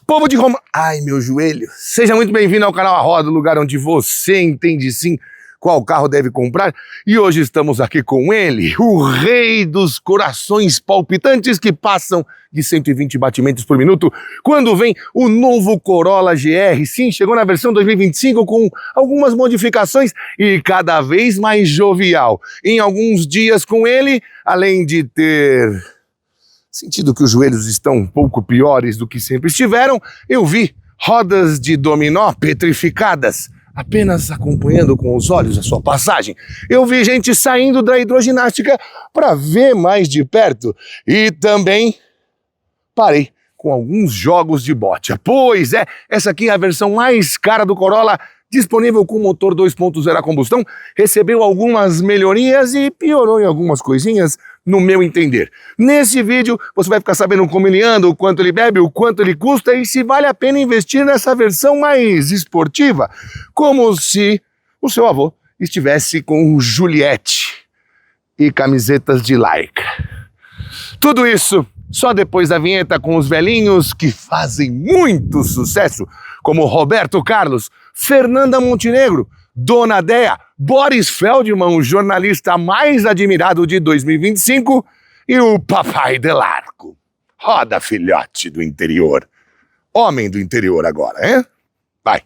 Povo de Roma... Ai, meu joelho. Seja muito bem-vindo ao canal A Roda, o lugar onde você entende sim qual carro deve comprar. E hoje estamos aqui com ele, o rei dos corações palpitantes que passam de 120 batimentos por minuto, quando vem o novo Corolla GR. Sim, chegou na versão 2025 com algumas modificações e cada vez mais jovial. Em alguns dias com ele, além de ter sentido que os joelhos estão um pouco piores do que sempre estiveram, eu vi rodas de dominó petrificadas, apenas acompanhando com os olhos a sua passagem. Eu vi gente saindo da hidroginástica para ver mais de perto e também parei com alguns jogos de bote. Pois é, essa aqui é a versão mais cara do Corolla, disponível com motor 2.0 a combustão, recebeu algumas melhorias e piorou em algumas coisinhas, no meu entender. Nesse vídeo, você vai ficar sabendo como ele anda, o quanto ele bebe, o quanto ele custa e se vale a pena investir nessa versão mais esportiva, como se o seu avô estivesse com Juliette e camisetas de Lycra. Tudo isso só depois da vinheta com os velhinhos que fazem muito sucesso, como Roberto Carlos, Fernanda Montenegro, Dona Déia, Boris Feldman, o jornalista mais admirado de 2025, e o Papai Delarco. Roda, filhote do interior. Homem do interior agora, hein? Vai.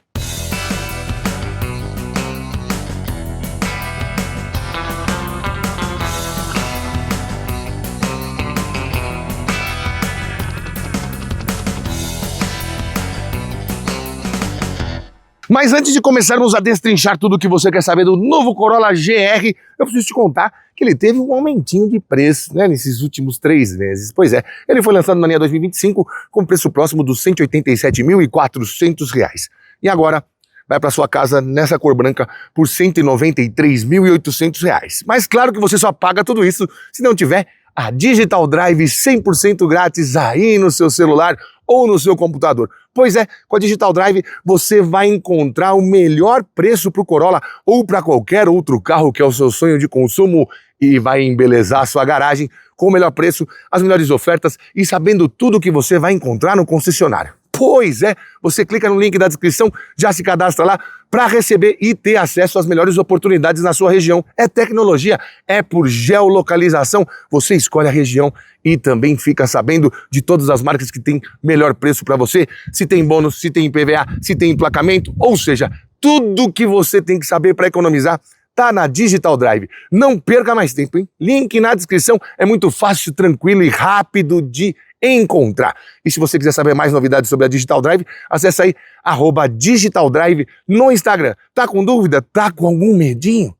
Mas antes de começarmos a destrinchar tudo o que você quer saber do novo Corolla GR, eu preciso te contar que ele teve um aumentinho de preço, né, nesses últimos 3 meses. Pois é, ele foi lançado na linha 2025 com preço próximo dos R$ 187.400. E agora vai para sua casa nessa cor branca por R$ 193.800. Mas claro que você só paga tudo isso se não tiver a Digital Drive 100% grátis aí no seu celular ou no seu computador. Pois é, com a Digital Drive você vai encontrar o melhor preço para o Corolla ou para qualquer outro carro que é o seu sonho de consumo e vai embelezar a sua garagem com o melhor preço, as melhores ofertas e sabendo tudo que você vai encontrar no concessionário. Pois é, você clica no link da descrição, já se cadastra lá para receber e ter acesso às melhores oportunidades na sua região. É tecnologia, é por geolocalização, você escolhe a região e também fica sabendo de todas as marcas que tem melhor preço para você, se tem bônus, se tem IPVA, se tem emplacamento, ou seja, tudo que você tem que saber para economizar tá na Digital Drive. Não perca mais tempo, hein? Link na descrição, é muito fácil, tranquilo e rápido de encontrar. E se você quiser saber mais novidades sobre a Digital Drive, acessa aí @Digital Drive no Instagram. Tá com dúvida? Tá com algum medinho?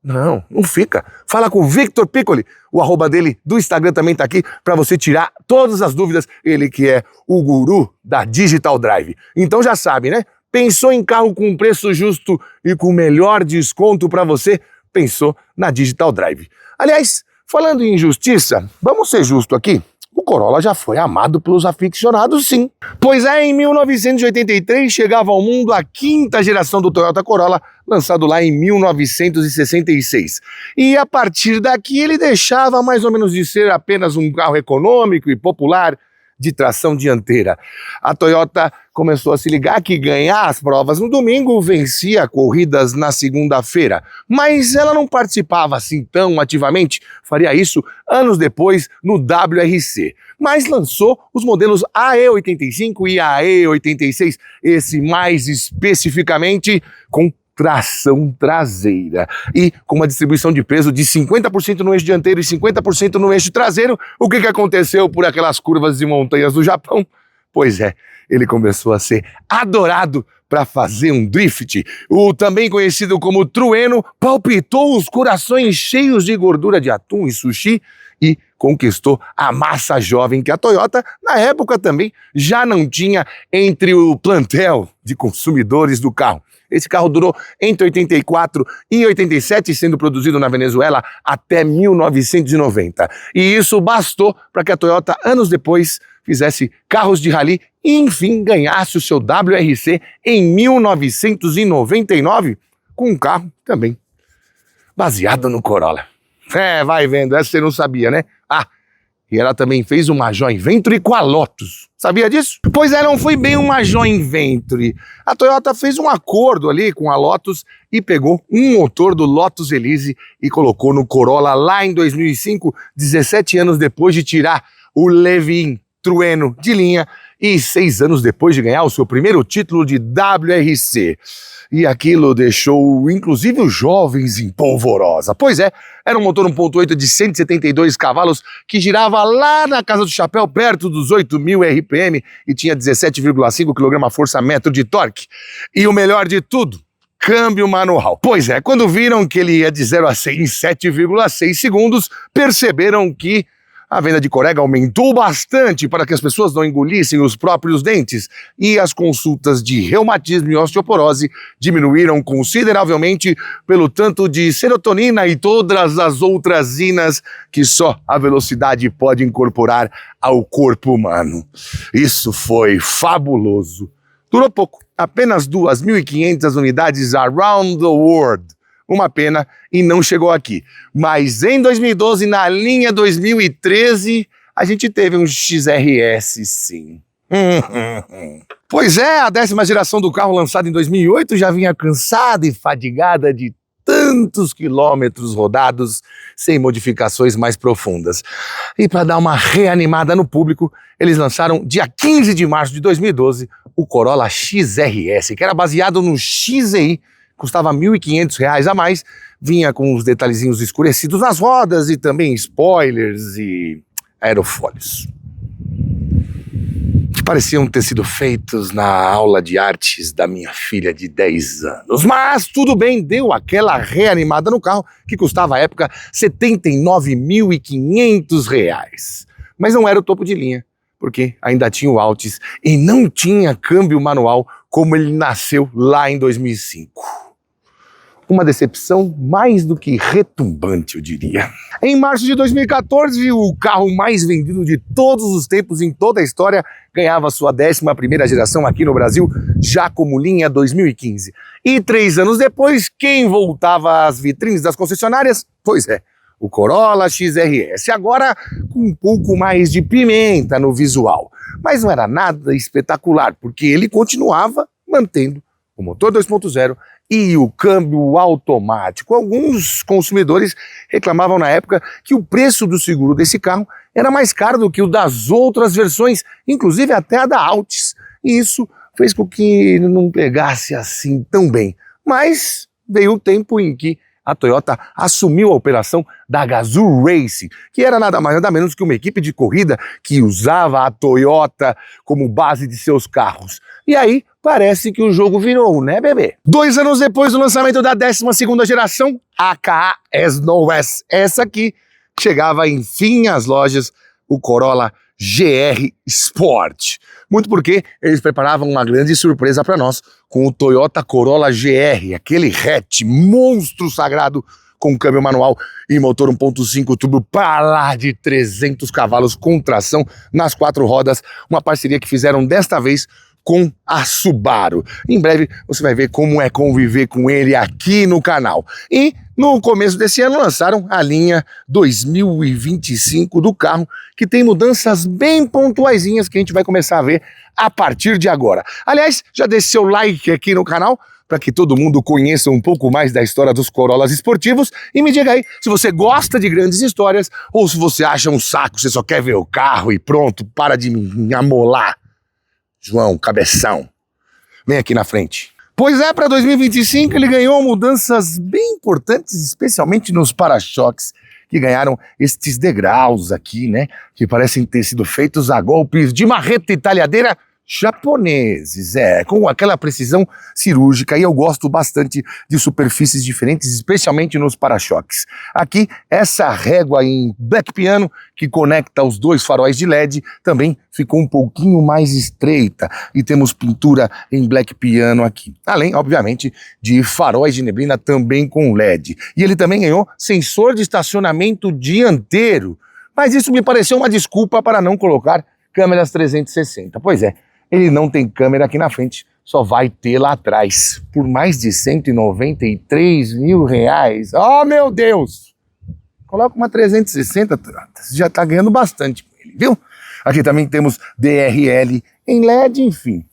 Não fica. Fala com o Victor Piccoli, o @ dele do Instagram também tá aqui para você tirar todas as dúvidas, ele que é o guru da Digital Drive. Então já sabe, né? Pensou em carro com preço justo e com o melhor desconto para você? Pensou na Digital Drive. Aliás, falando em justiça, vamos ser justos aqui? O Corolla já foi amado pelos aficionados, sim. Pois é, em 1983 chegava ao mundo a 5ª geração do Toyota Corolla, lançado lá em 1966. E a partir daqui ele deixava mais ou menos de ser apenas um carro econômico e popular de tração dianteira. A Toyota começou a se ligar que ganhar as provas no domingo vencia corridas na segunda-feira, mas ela não participava assim tão ativamente, faria isso anos depois no WRC, mas lançou os modelos AE85 e AE86, esse mais especificamente com tração traseira e com uma distribuição de peso de 50% no eixo dianteiro e 50% no eixo traseiro. O que aconteceu por aquelas curvas e montanhas do Japão? Pois é, ele começou a ser adorado para fazer um drift. O também conhecido como Trueno palpitou os corações cheios de gordura de atum e sushi e conquistou a massa jovem que a Toyota, na época também, já não tinha entre o plantel de consumidores do carro. Esse carro durou entre 84 e 87, sendo produzido na Venezuela até 1990. E isso bastou para que a Toyota, anos depois, fizesse carros de rally e, enfim, ganhasse o seu WRC em 1999, com um carro também baseado no Corolla. Vai vendo, essa você não sabia, né? E ela também fez uma joint venture com a Lotus. Sabia disso? Pois é, não foi bem uma joint venture. A Toyota fez um acordo ali com a Lotus e pegou um motor do Lotus Elise e colocou no Corolla lá em 2005, 17 anos depois de tirar o Levin Trueno de linha e 6 anos depois de ganhar o seu primeiro título de WRC. E aquilo deixou, inclusive, os jovens em polvorosa. Pois é, era um motor 1.8 de 172 cavalos que girava lá na Casa do Chapéu, perto dos 8.000 RPM e tinha 17,5 kgfm de torque. E o melhor de tudo, câmbio manual. Pois é, quando viram que ele ia de 0 a 100 em 7,6 segundos, perceberam que a venda de Corega aumentou bastante para que as pessoas não engolissem os próprios dentes e as consultas de reumatismo e osteoporose diminuíram consideravelmente pelo tanto de serotonina e todas as outras inas que só a velocidade pode incorporar ao corpo humano. Isso foi fabuloso. Durou pouco, apenas 2.500 unidades around the world. Uma pena e não chegou aqui. Mas em 2012, na linha 2013, a gente teve um XRS, sim. Pois é, a 10ª geração do carro lançado em 2008 já vinha cansada e fadigada de tantos quilômetros rodados sem modificações mais profundas. E para dar uma reanimada no público, eles lançaram dia 15 de março de 2012 o Corolla XRS, que era baseado no XEI, custava R$ 1.500 a mais, vinha com os detalhezinhos escurecidos nas rodas e também spoilers e aerofólios, que pareciam ter sido feitos na aula de artes da minha filha de 10 anos. Mas tudo bem, deu aquela reanimada no carro que custava à época R$ 79.500. Mas não era o topo de linha, porque ainda tinha o Altis e não tinha câmbio manual como ele nasceu lá em 2005. Uma decepção mais do que retumbante, eu diria. Em março de 2014, o carro mais vendido de todos os tempos em toda a história ganhava sua 11ª geração aqui no Brasil, já como linha 2015. E 3 anos depois, quem voltava às vitrines das concessionárias? Pois é, o Corolla XRS, agora com um pouco mais de pimenta no visual. Mas não era nada espetacular, porque ele continuava mantendo o motor 2.0 e o câmbio automático. Alguns consumidores reclamavam na época que o preço do seguro desse carro era mais caro do que o das outras versões, inclusive até a da Altis. E isso fez com que não pegasse assim tão bem. Mas veio o tempo em que a Toyota assumiu a operação da Gazoo Racing, que era nada mais nada menos que uma equipe de corrida que usava a Toyota como base de seus carros. E aí parece que o jogo virou, né, bebê? 2 anos depois do lançamento da 12ª geração, aka S-No S, essa aqui chegava enfim às lojas, o Corolla GR Sport. Muito porque eles preparavam uma grande surpresa para nós com o Toyota Corolla GR, aquele hatch monstro sagrado com câmbio manual e motor 1.5 turbo para lá de 300 cavalos com tração nas 4 rodas, uma parceria que fizeram desta vez com a Subaru. Em breve você vai ver como é conviver com ele aqui no canal. E no começo desse ano lançaram a linha 2025 do carro, que tem mudanças bem pontuaisinhas que a gente vai começar a ver a partir de agora. Aliás, já deixe seu like aqui no canal para que todo mundo conheça um pouco mais da história dos Corollas esportivos e me diga aí se você gosta de grandes histórias ou se você acha um saco, você só quer ver o carro e pronto, para de me amolar. João, cabeção, vem aqui na frente. Pois é, para 2025 ele ganhou mudanças bem importantes, especialmente nos para-choques, que ganharam estes degraus aqui, né? Que parecem ter sido feitos a golpes de marreta e talhadeira japoneses, com aquela precisão cirúrgica, e eu gosto bastante de superfícies diferentes, especialmente nos para-choques. Aqui, essa régua em black piano, que conecta os 2 faróis de LED, também ficou um pouquinho mais estreita, e temos pintura em black piano aqui. Além, obviamente, de faróis de neblina também com LED. E ele também ganhou sensor de estacionamento dianteiro, mas isso me pareceu uma desculpa para não colocar câmeras 360. Pois é, ele não tem câmera aqui na frente, só vai ter lá atrás, por mais de R$ 193 mil. Oh, meu Deus! Coloca uma 360, você já tá ganhando bastante com ele, viu? Aqui também temos DRL em LED, enfim.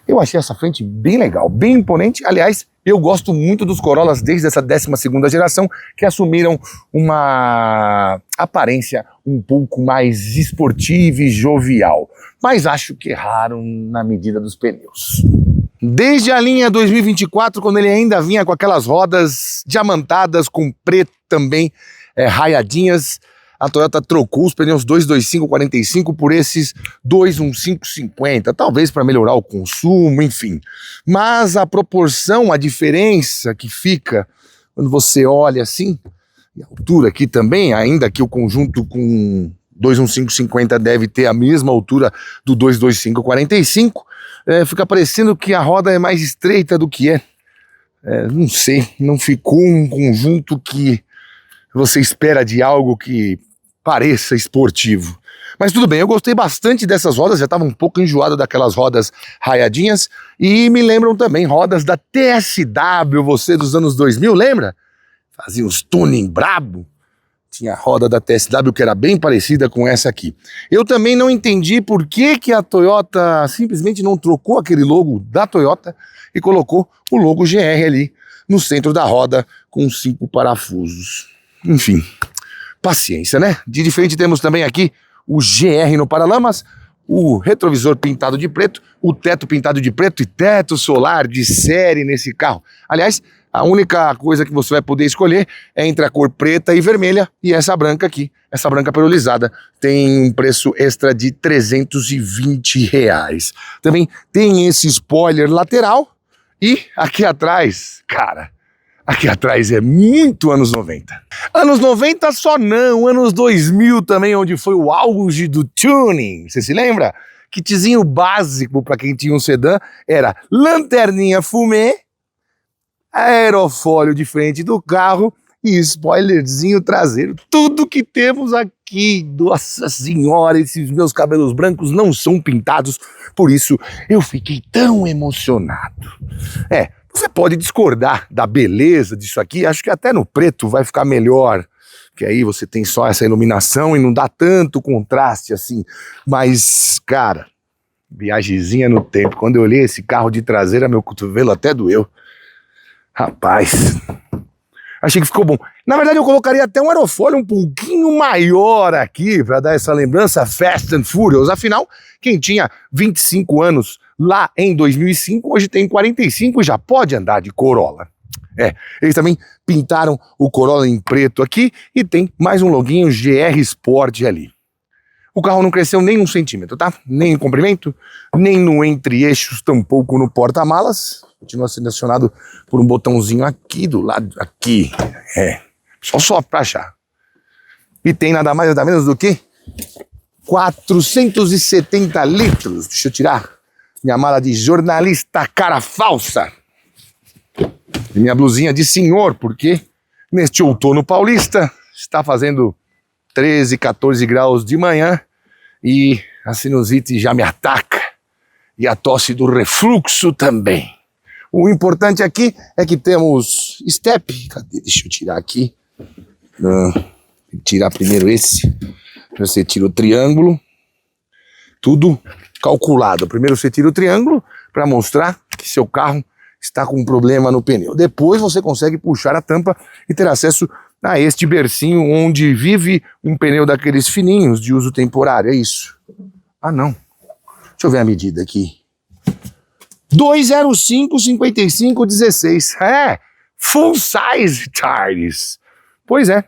Eu achei essa frente bem legal, bem imponente. Aliás, eu gosto muito dos Corollas desde essa 12ª geração, que assumiram uma aparência um pouco mais esportiva e jovial. Mas acho que erraram na medida dos pneus. Desde a linha 2024, quando ele ainda vinha com aquelas rodas diamantadas, com preto também, raiadinhas, a Toyota trocou os pneus 225/45 por esses 215/50, talvez para melhorar o consumo, enfim. Mas a proporção, a diferença que fica quando você olha assim, e a altura aqui também, ainda que o conjunto com 215/50 deve ter a mesma altura do 225/45, fica parecendo que a roda é mais estreita do que é. Não sei, não ficou um conjunto que você espera de algo que pareça esportivo. Mas tudo bem, eu gostei bastante dessas rodas, já estava um pouco enjoado daquelas rodas raiadinhas, e me lembram também rodas da TSW, você dos anos 2000, lembra? Fazia uns tuning brabo. Tinha a roda da TSW que era bem parecida com essa aqui. Eu também não entendi por que a Toyota simplesmente não trocou aquele logo da Toyota e colocou o logo GR ali no centro da roda com 5 parafusos. Enfim, paciência, né? De diferente temos também aqui o GR no paralamas, o retrovisor pintado de preto, o teto pintado de preto e teto solar de série nesse carro. Aliás, a única coisa que você vai poder escolher é entre a cor preta e vermelha e essa branca aqui, essa branca perolizada, tem um preço extra de R$320. Também tem esse spoiler lateral e aqui atrás, cara, aqui atrás é muito anos 90. Anos 90 só não, anos 2000 também, onde foi o auge do tuning. Você se lembra? Kitzinho básico para quem tinha um sedã era lanterninha fumê, aerofólio de frente do carro e spoilerzinho traseiro. Tudo que temos aqui. Nossa senhora, esses meus cabelos brancos não são pintados, por isso eu fiquei tão emocionado. Você pode discordar da beleza disso aqui, acho que até no preto vai ficar melhor, que aí você tem só essa iluminação e não dá tanto contraste assim, mas, cara, viagemzinha no tempo, quando eu olhei esse carro de traseira, meu cotovelo até doeu. Rapaz, achei que ficou bom. Na verdade, eu colocaria até um aerofólio um pouquinho maior aqui, para dar essa lembrança Fast and Furious, afinal, quem tinha 25 anos lá em 2005, hoje tem 45 e já pode andar de Corolla. Eles também pintaram o Corolla em preto aqui e tem mais um loginho GR Sport ali. O carro não cresceu nem 1 centímetro, tá? Nem em comprimento, nem no entre-eixos, tampouco no porta-malas. Continua sendo acionado por um botãozinho aqui do lado, aqui. Só pra achar. E tem nada mais nada menos do que 470 litros. Deixa eu tirar minha mala de jornalista cara falsa. E minha blusinha de senhor, porque neste outono paulista está fazendo 13, 14 graus de manhã e a sinusite já me ataca e a tosse do refluxo também. O importante aqui é que temos step. Cadê? Deixa eu tirar aqui. Tirar primeiro esse. Você tira o triângulo. Tudo calculado. Primeiro você tira o triângulo para mostrar que seu carro está com um problema no pneu. Depois você consegue puxar a tampa e ter acesso a este bercinho onde vive um pneu daqueles fininhos de uso temporário. É isso. Ah, não. Deixa eu ver a medida aqui. 205/55/16. Full size tires. Pois é.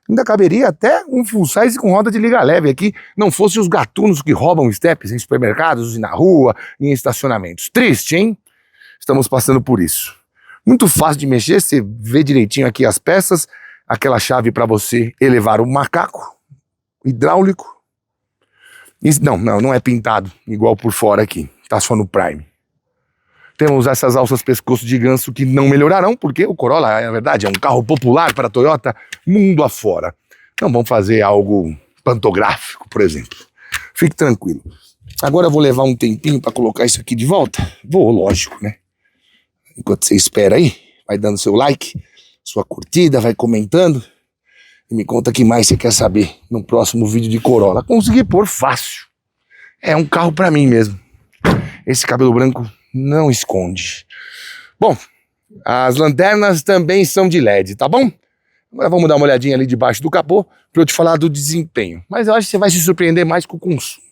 Ainda caberia até um full size com roda de liga leve aqui, não fosse os gatunos que roubam steps em supermercados e na rua, em estacionamentos. Triste, hein? Estamos passando por isso. Muito fácil de mexer, você vê direitinho aqui as peças, aquela chave para você elevar o macaco, hidráulico. Isso, não é pintado igual por fora aqui, tá só no Prime. Temos essas alças pescoço de ganso que não melhorarão, porque o Corolla, na verdade, é um carro popular para a Toyota mundo afora. Não vão fazer algo pantográfico, por exemplo. Fique tranquilo. Agora eu vou levar um tempinho para colocar isso aqui de volta. Vou, lógico, né? Enquanto você espera aí, vai dando seu like, sua curtida, vai comentando. E me conta o que mais você quer saber no próximo vídeo de Corolla. Consegui pôr fácil. É um carro pra mim mesmo. Esse cabelo branco não esconde. Bom, as lanternas também são de LED, tá bom? Agora vamos dar uma olhadinha ali debaixo do capô para eu te falar do desempenho. Mas eu acho que você vai se surpreender mais com o consumo.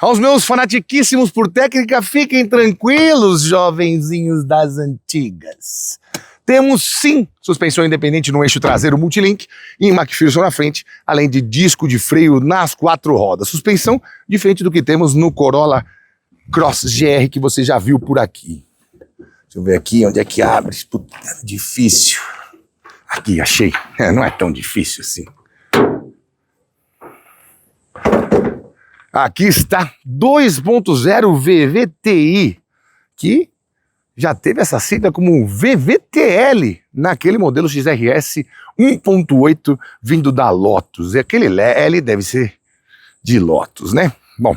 Aos meus fanatiquíssimos por técnica, fiquem tranquilos, jovenzinhos das antigas. Temos sim suspensão independente no eixo traseiro multilink e em McPherson na frente, além de disco de freio nas 4 rodas. Suspensão diferente do que temos no Corolla Cross GR que você já viu por aqui. Deixa eu ver aqui onde é que abre. Puta, difícil. Aqui, achei. Não é tão difícil assim. Aqui está 2.0 VVTi, que já teve essa sigla como VVTL naquele modelo XRS 1.8 vindo da Lotus. E aquele L deve ser de Lotus, né? Bom,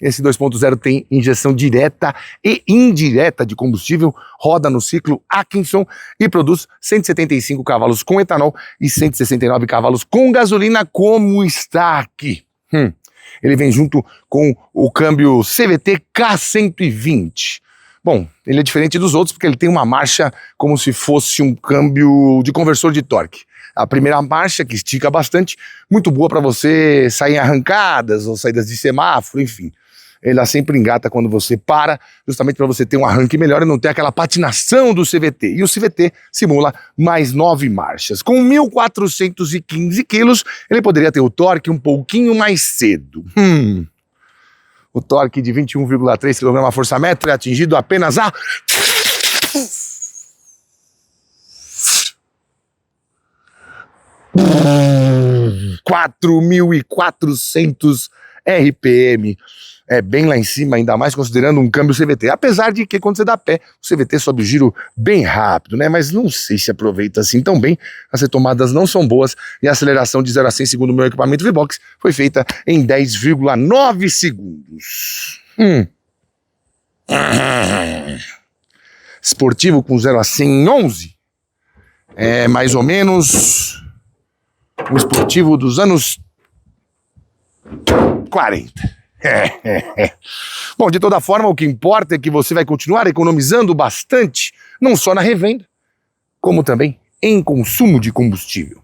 esse 2.0 tem injeção direta e indireta de combustível, roda no ciclo Atkinson e produz 175 cavalos com etanol e 169 cavalos com gasolina, como está aqui. Ele vem junto com o câmbio CVT K120. Bom, ele é diferente dos outros porque ele tem uma marcha como se fosse um câmbio de conversor de torque. A primeira marcha, que estica bastante, muito boa para você sair em arrancadas ou saídas de semáforo, enfim. Ela sempre engata quando você para, justamente para você ter um arranque melhor e não ter aquela patinação do CVT. E o CVT simula mais 9 marchas. Com 1.415 quilos, ele poderia ter o torque um pouquinho mais cedo. O torque de 21,3 kgfm é atingido apenas a 4.400 RPM. É bem lá em cima, ainda mais considerando um câmbio CVT. Apesar de que quando você dá pé, o CVT sobe o giro bem rápido, né? Mas não sei se aproveita assim tão bem. As retomadas não são boas e a aceleração de 0 a 100, segundo o meu equipamento V-Box, foi feita em 10,9 segundos. Esportivo com 0 a 100 em 11. É mais ou menos o esportivo dos anos 40. Bom, de toda forma, o que importa é que você vai continuar economizando bastante, não só na revenda, como também em consumo de combustível.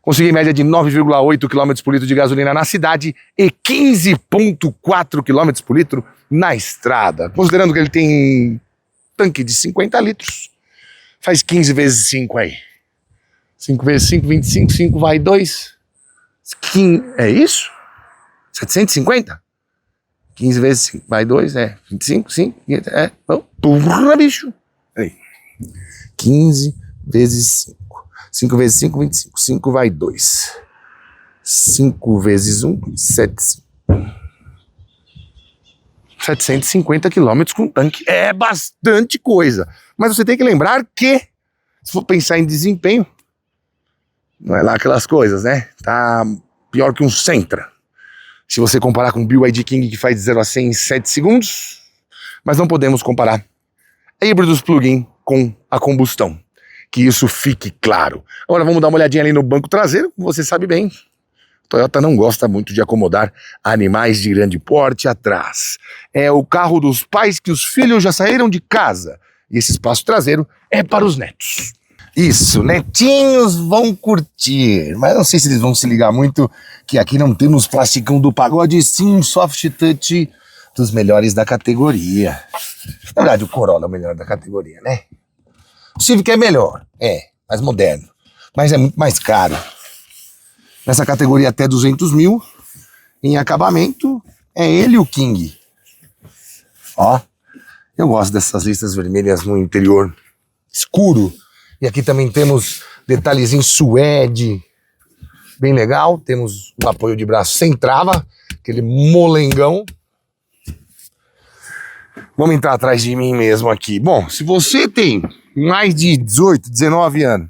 Consegui média de 9,8 km por litro de gasolina na cidade e 15,4 km por litro na estrada. Considerando que ele tem tanque de 50 litros, faz 15 vezes 5 aí. 5 vezes 5, 25, 5 vai 2. É isso? 750? 15 vezes 5, vai 2, 25, 5, porra, bicho. Aí. 15 vezes 5. 5 vezes 5, 25. 5 vai 2. 5 vezes 1, 7. 750 quilômetros com tanque. É bastante coisa. Mas você tem que lembrar que, se for pensar em desempenho, não é lá aquelas coisas, né? Tá pior que um Sentra. Se você comparar com o BYD King, que faz de 0 a 100 em 7 segundos, mas não podemos comparar híbridos plug-in com a combustão. Que isso fique claro. Agora vamos dar uma olhadinha ali no banco traseiro. Como você sabe bem, Toyota não gosta muito de acomodar animais de grande porte atrás. É o carro dos pais que os filhos já saíram de casa. E esse espaço traseiro é para os netos. Isso, netinhos vão curtir, mas não sei se eles vão se ligar muito que aqui não temos plasticão do pagode, sim um soft touch dos melhores da categoria. Na verdade, o Corolla é o melhor da categoria, né? O Civic é melhor, mais moderno, mas é muito mais caro. Nessa categoria até 200 mil, em acabamento, é ele o King. Ó, eu gosto dessas listas vermelhas no interior escuro. E aqui também temos detalhezinho suede, bem legal. Temos um apoio de braço sem trava, aquele molengão. Vamos entrar atrás de mim mesmo aqui. Bom, se você tem mais de 18, 19 anos,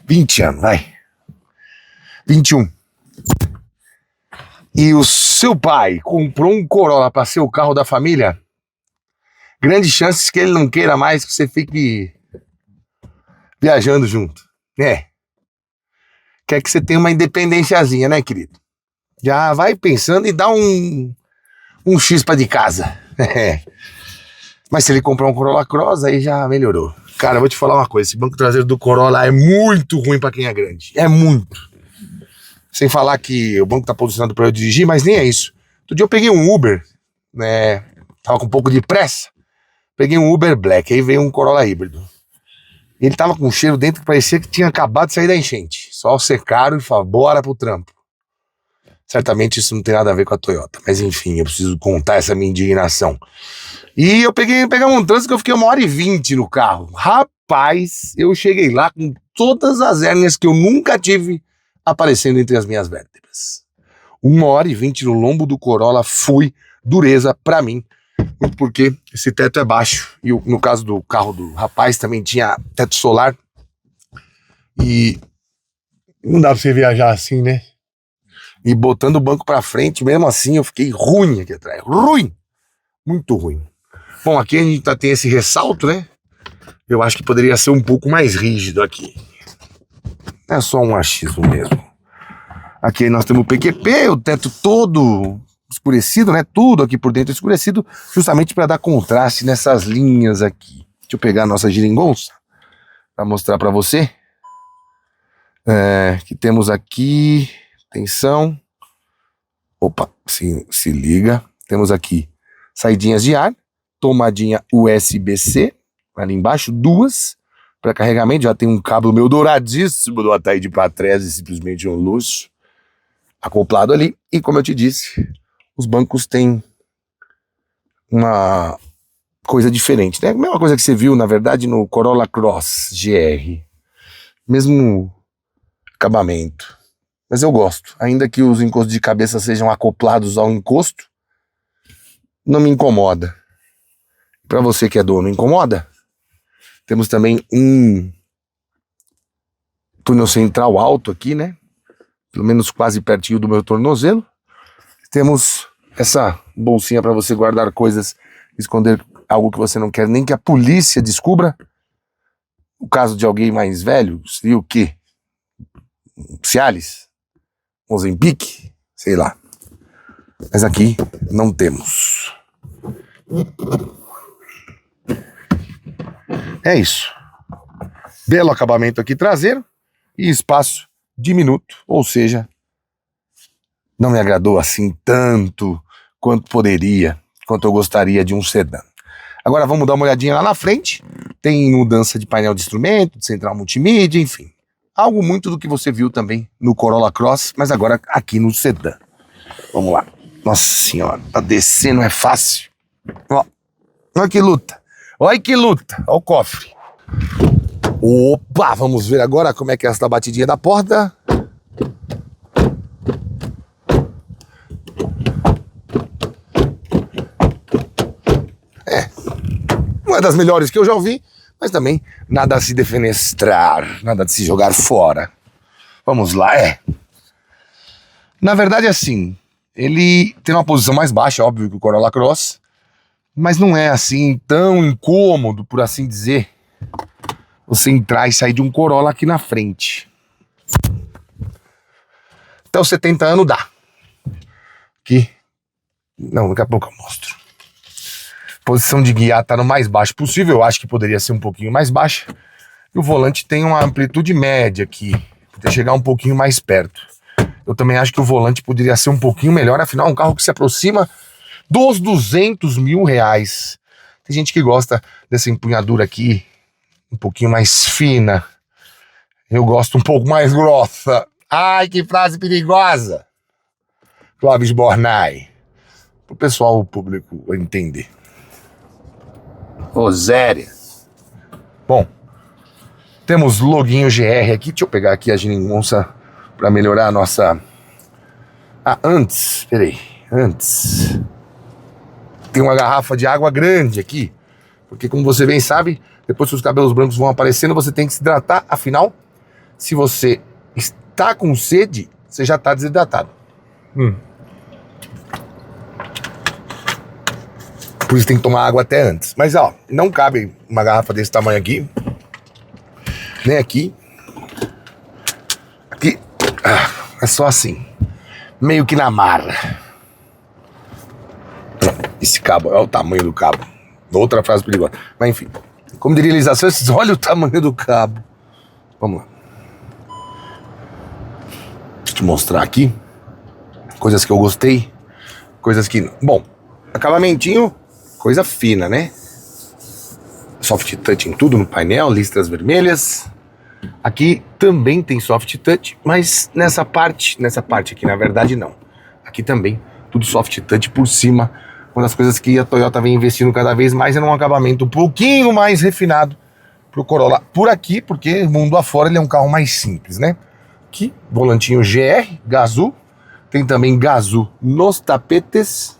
20 anos, vai, 21, e o seu pai comprou um Corolla para ser o carro da família, grandes chances que ele não queira mais que você fique viajando junto. É. Quer que você tenha uma independênciazinha, né, querido? Já vai pensando em dar um chispa de casa. Mas se ele comprar um Corolla Cross, aí já melhorou. Cara, eu vou te falar uma coisa. Esse banco traseiro do Corolla é muito ruim pra quem é grande. É muito. Sem falar que o banco tá posicionado pra eu dirigir, mas nem é isso. Outro dia eu peguei um Uber, né? Tava com um pouco de pressa. Peguei um Uber Black, aí veio um Corolla híbrido. Ele tava com um cheiro dentro que parecia que tinha acabado de sair da enchente. Só secaram e falaram, bora pro trampo. Certamente isso não tem nada a ver com a Toyota. Mas enfim, eu preciso contar essa minha indignação. E eu peguei um trânsito que eu fiquei 1h20 no carro. Rapaz, eu cheguei lá com todas as hérnias que eu nunca tive aparecendo entre as minhas vértebras. 1h20 no lombo do Corolla foi dureza pra mim. Muito porque esse teto é baixo. E no caso do carro do rapaz também tinha teto solar. E não dá pra você viajar assim, né? E botando o banco pra frente, mesmo assim eu fiquei ruim aqui atrás. Ruim! Muito ruim. Bom, aqui a gente tem esse ressalto, né? Eu acho que poderia ser um pouco mais rígido aqui. É só um achismo mesmo. Aqui nós temos o PQP, o teto todo escurecido, né? Tudo aqui por dentro escurecido, justamente para dar contraste nessas linhas aqui. Deixa eu pegar a nossa geringonça para mostrar para você. Que temos aqui, atenção. Opa, se liga. Temos aqui saidinhas de ar, tomadinha USB-C, ali embaixo, 2 para carregamento. Já tem um cabo meu douradíssimo do Ataíde Patrese, simplesmente um luxo, acoplado ali. E como eu te disse, os bancos têm uma coisa diferente, né? A mesma coisa que você viu, na verdade, no Corolla Cross GR. Mesmo acabamento. Mas eu gosto. Ainda que os encostos de cabeça sejam acoplados ao encosto, não me incomoda. Para você que é dono, incomoda? Temos também um túnel central alto aqui, né? Pelo menos quase pertinho do meu tornozelo. Temos essa bolsinha para você guardar coisas, esconder algo que você não quer nem que a polícia descubra. O caso de alguém mais velho seria o quê? Cialis? Ozempic? Sei lá. Mas aqui não temos. É isso. Belo acabamento aqui traseiro e espaço diminuto, ou seja, não me agradou assim tanto quanto poderia, quanto eu gostaria de um sedã. Agora vamos dar uma olhadinha lá na frente. Tem mudança de painel de instrumento, de central multimídia, enfim. Algo muito do que você viu também no Corolla Cross, mas agora aqui no sedã. Vamos lá. Nossa senhora, tá descendo é fácil. Ó, olha que luta. Olha que luta. Olha o cofre. Opa, vamos ver agora como é que é essa batidinha da porta. Não é das melhores que eu já ouvi, mas também nada a se defenestrar, nada de se jogar fora. Vamos lá, Na verdade, assim, ele tem uma posição mais baixa, óbvio, que o Corolla Cross, mas não é assim tão incômodo, por assim dizer, você entrar e sair de um Corolla aqui na frente. Até os 70 anos dá. Aqui. Não, daqui a pouco eu mostro. Posição de guiar tá no mais baixo possível, eu acho que poderia ser um pouquinho mais baixa. E o volante tem uma amplitude média aqui, poderia chegar um pouquinho mais perto. Eu também acho que o volante poderia ser um pouquinho melhor, afinal é um carro que se aproxima dos R$200 mil. Tem gente que gosta dessa empunhadura aqui, um pouquinho mais fina. Eu gosto um pouco mais grossa. Ai, que frase perigosa! Clóvis Bornai. Pro pessoal, o público entender. Roséria. Bom, temos loginho GR aqui. Deixa eu pegar aqui a geringonça para melhorar a nossa... antes. Tem uma garrafa de água grande aqui. Porque como você bem sabe, depois que os cabelos brancos vão aparecendo, você tem que se hidratar. Afinal, se você está com sede, você já está desidratado. Por isso tem que tomar água até antes. Mas ó, não cabe uma garrafa desse tamanho aqui. Nem aqui. É só assim, meio que na marra. Esse cabo, olha o tamanho do cabo. Outra frase perigosa. Mas enfim, como diria Elisa Santos, olha o tamanho do cabo. Vamos lá. Deixa eu te mostrar aqui. Coisas que eu gostei, coisas que não. Bom, acabamentinho, coisa fina, né? Soft touch em tudo no painel, listras vermelhas. Aqui também tem soft touch, mas nessa parte aqui na verdade não. Aqui também, tudo soft touch por cima. Uma das coisas que a Toyota vem investindo cada vez mais é num acabamento um pouquinho mais refinado pro Corolla. Por aqui, porque mundo afora ele é um carro mais simples, né? Aqui, volantinho GR, Gazoo. Tem também Gazoo nos tapetes.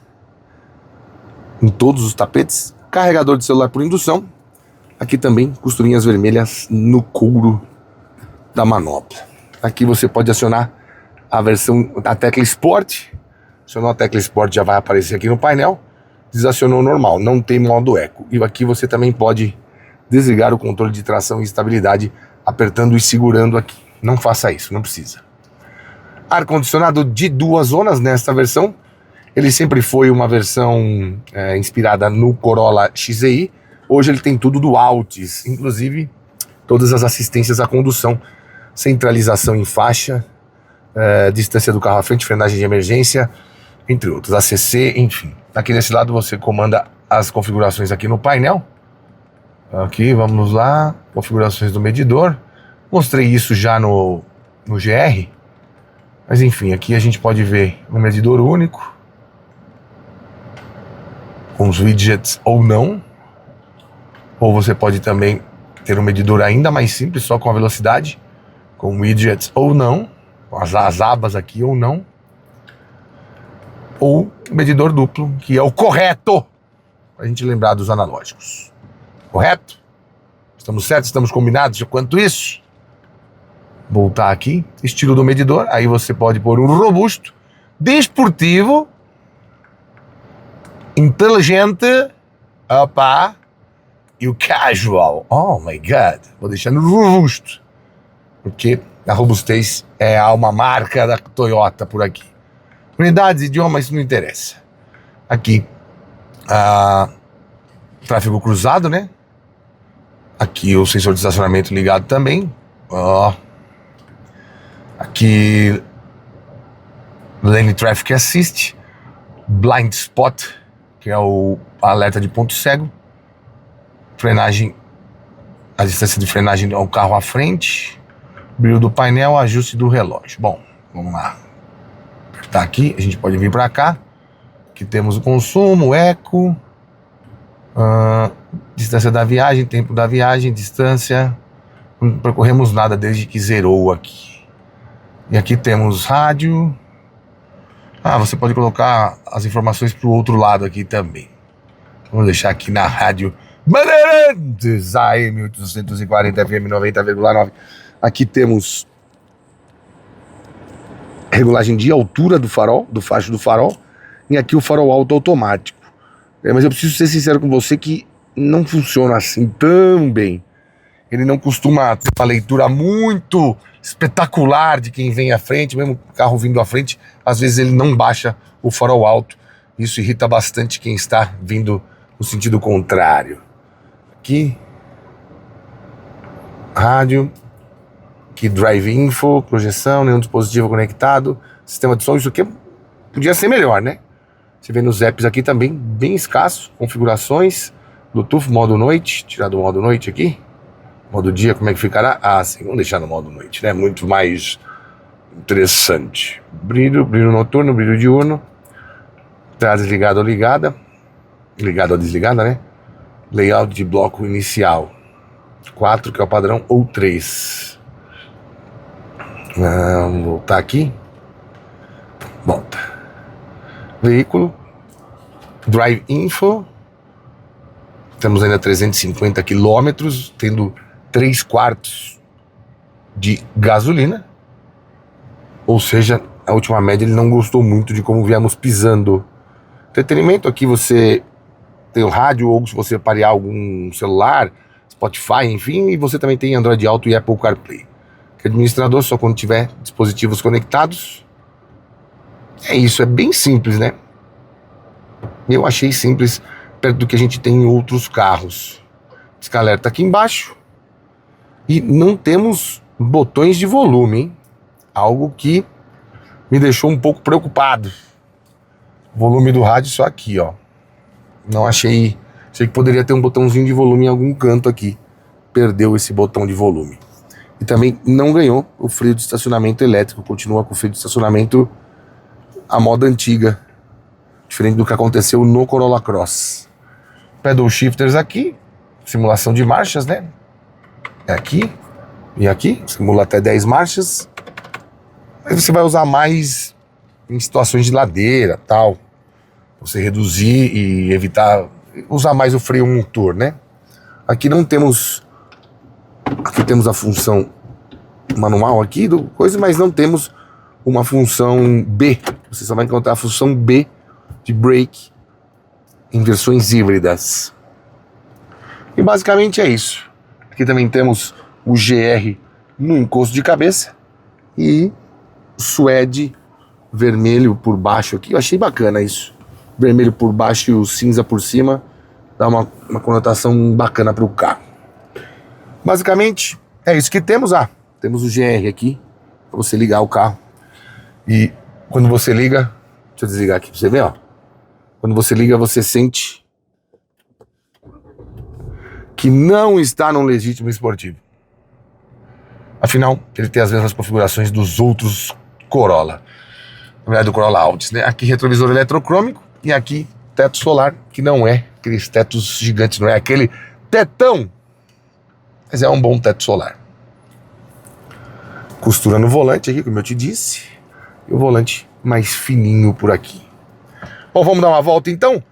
Em todos os tapetes. Carregador de celular por indução. Aqui também, costurinhas vermelhas no couro da manopla. Aqui você pode acionar a versão, a tecla Sport. Acionou a tecla Sport, já vai aparecer aqui no painel. Desacionou o normal, não tem modo eco. E aqui você também pode desligar o controle de tração e estabilidade apertando e segurando aqui. Não faça isso, não precisa. Ar-condicionado de 2 zonas nesta versão. Ele sempre foi uma versão inspirada no Corolla XEI. Hoje ele tem tudo do Altis, inclusive todas as assistências à condução, centralização em faixa, distância do carro à frente, frenagem de emergência, entre outros, ACC, enfim. Aqui nesse lado você comanda as configurações aqui no painel. Aqui, vamos lá, configurações do medidor. Mostrei isso já no GR, mas enfim, aqui a gente pode ver um medidor único, com os widgets ou não. Ou você pode também ter um medidor ainda mais simples, só com a velocidade, com widgets ou não, com as abas aqui ou não. Ou medidor duplo, que é o correto, para a gente lembrar dos analógicos. Correto? Estamos certos? Estamos combinados quanto isso? Voltar aqui, estilo do medidor, aí você pode pôr um robusto, desportivo, inteligente, opa, e o casual. Oh my god, vou deixar no robusto, porque a robustez é uma marca da Toyota por aqui. Unidades, idioma, isso não interessa. Aqui, tráfego cruzado, né? Aqui o sensor de estacionamento ligado também. Ó. Aqui, Lane Traffic Assist, Blind Spot, que é o alerta de ponto cego. Frenagem, a distância de frenagem ao carro à frente. Brilho do painel, ajuste do relógio. Bom, vamos lá. Tá aqui, a gente pode vir para cá. Aqui temos o consumo, eco, distância da viagem, tempo da viagem, distância. Não percorremos nada desde que zerou aqui. E aqui temos rádio. Você pode colocar as informações para o outro lado aqui também. Vamos deixar aqui na rádio Bandeirantes AM 840 FM 90,9. Aqui temos regulagem de altura do farol, do facho do farol, e aqui o farol alto automático. Mas eu preciso ser sincero com você que não funciona assim tão bem. Ele não costuma ter uma leitura muito espetacular de quem vem à frente, mesmo o carro vindo à frente, às vezes ele não baixa o farol alto. Isso irrita bastante quem está vindo no sentido contrário. Aqui, rádio. Aqui, Drive Info, projeção, nenhum dispositivo conectado, sistema de som, isso aqui podia ser melhor, né? Você vê nos apps aqui também, bem escasso, configurações, Bluetooth, modo noite, tirar do modo noite aqui, modo dia, como é que ficará? Sim, vamos deixar no modo noite, né? Muito mais interessante. Brilho noturno, brilho diurno, entrada desligada ou ligada, ligada ou desligada, né? Layout de bloco inicial, 4, que é o padrão, ou 3. Vamos voltar aqui. Volta. Veículo. Drive Info. Temos ainda 350 quilômetros, tendo 3/4 de gasolina. Ou seja, a última média ele não gostou muito de como viemos pisando. Entretenimento, aqui você tem o rádio, ou se você parear algum celular, Spotify, enfim, e você também tem Android Auto e Apple CarPlay. que administrador só quando tiver dispositivos conectados. É isso, é bem simples, né? Eu achei simples perto do que a gente tem em outros carros. Pisca-alerta aqui embaixo. E não temos botões de volume, hein? Algo que me deixou um pouco preocupado. Volume do rádio só aqui, ó. Não achei... Achei que poderia ter um botãozinho de volume em algum canto aqui. Perdeu esse botão de volume. E também não ganhou o freio de estacionamento elétrico. Continua com o freio de estacionamento à moda antiga. Diferente do que aconteceu no Corolla Cross. Pedal shifters aqui. Simulação de marchas, né? É aqui e aqui. Simula até 10 marchas. Aí você vai usar mais em situações de ladeira, tal. Você reduzir e evitar... Usar mais o freio motor, né? Aqui não temos... Aqui temos a função manual aqui do coisa, mas não temos uma função B. Você só vai encontrar a função B de brake em versões híbridas. E basicamente é isso. Aqui também temos o GR no encosto de cabeça e o suede vermelho por baixo aqui. Eu achei bacana isso. Vermelho por baixo e o cinza por cima dá uma conotação bacana para o carro. Basicamente é isso que temos. Temos o GR aqui para você ligar o carro. E quando você liga, deixa eu desligar aqui para você ver, ó. Quando você liga, você sente que não está num legítimo esportivo. Afinal, ele tem as mesmas configurações dos outros Corolla. Na verdade, do Corolla Altis, né? Aqui retrovisor eletrocrômico e aqui teto solar, que não é aqueles tetos gigantes, não é aquele tetão, mas é um bom teto solar. Costura no volante aqui, como eu te disse, e o volante mais fininho por aqui. Bom, vamos dar uma volta então?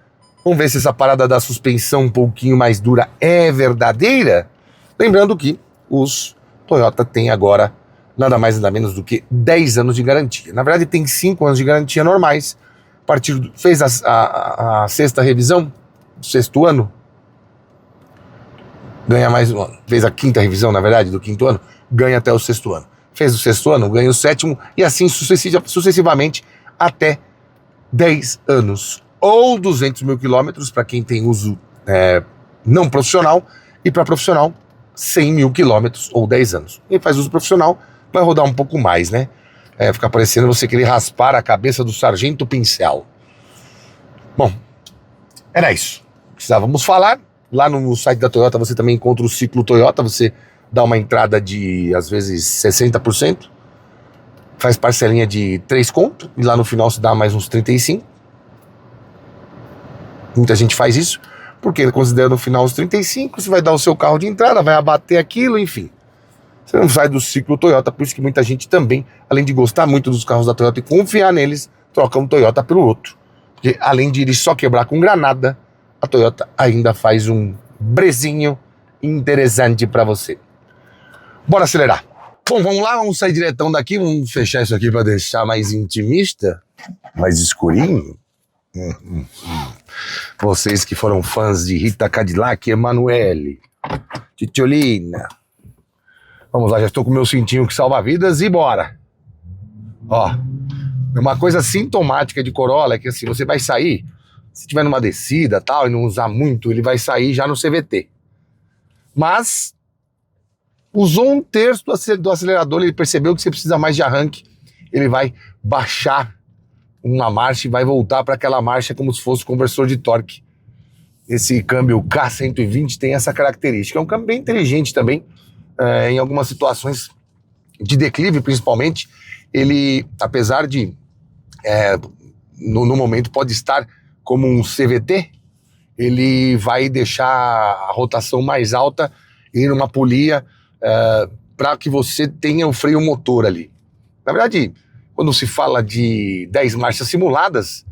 Vamos ver se essa parada da suspensão um pouquinho mais dura é verdadeira? Lembrando que os Toyota têm agora nada mais nada menos do que 10 anos de garantia. Na verdade tem 5 anos de garantia normais. A partir fez a sexta revisão, sexto ano, ganha mais um ano. Fez a quinta revisão, na verdade, do quinto ano, ganha até o sexto ano. Fez o sexto ano, ganha o sétimo e assim sucessivamente até 10 anos. Ou 200 mil quilômetros para quem tem uso não profissional e para profissional 100 mil quilômetros ou 10 anos. Quem faz uso profissional vai rodar um pouco mais, né? Fica parecendo você querer raspar a cabeça do sargento pincel. Bom, era isso. Precisávamos falar. Lá no site da Toyota você também encontra o ciclo Toyota. Você dá uma entrada de, às vezes, 60%. Faz parcelinha de 3 conto. E lá no final se dá mais uns 35. Muita gente faz isso. Porque considera no final os 35. Você vai dar o seu carro de entrada, vai abater aquilo, enfim. Você não sai do ciclo Toyota, por isso que muita gente também, além de gostar muito dos carros da Toyota e confiar neles, troca um Toyota pelo outro. Porque além de ele só quebrar com granada, a Toyota ainda faz um brezinho interessante para você. Bora acelerar. Bom, vamos lá, vamos sair diretão daqui, vamos fechar isso aqui para deixar mais intimista, mais escurinho. Vocês que foram fãs de Rita Cadillac, Emanuele, Titiolina. Vamos lá, já estou com o meu cintinho que salva vidas e bora. Ó, uma coisa sintomática de Corolla é que assim, você vai sair, se tiver numa descida tal e não usar muito, ele vai sair já no CVT. Mas usou 1/3 do acelerador, ele percebeu que você precisa mais de arranque, ele vai baixar uma marcha e vai voltar para aquela marcha como se fosse conversor de torque. Esse câmbio K120 tem essa característica. É um câmbio bem inteligente também. Em algumas situações de declive, principalmente, ele, apesar de no momento pode estar como um CVT, ele vai deixar a rotação mais alta e numa polia para que você tenha o freio motor ali. Na verdade, quando se fala de 10 marchas simuladas,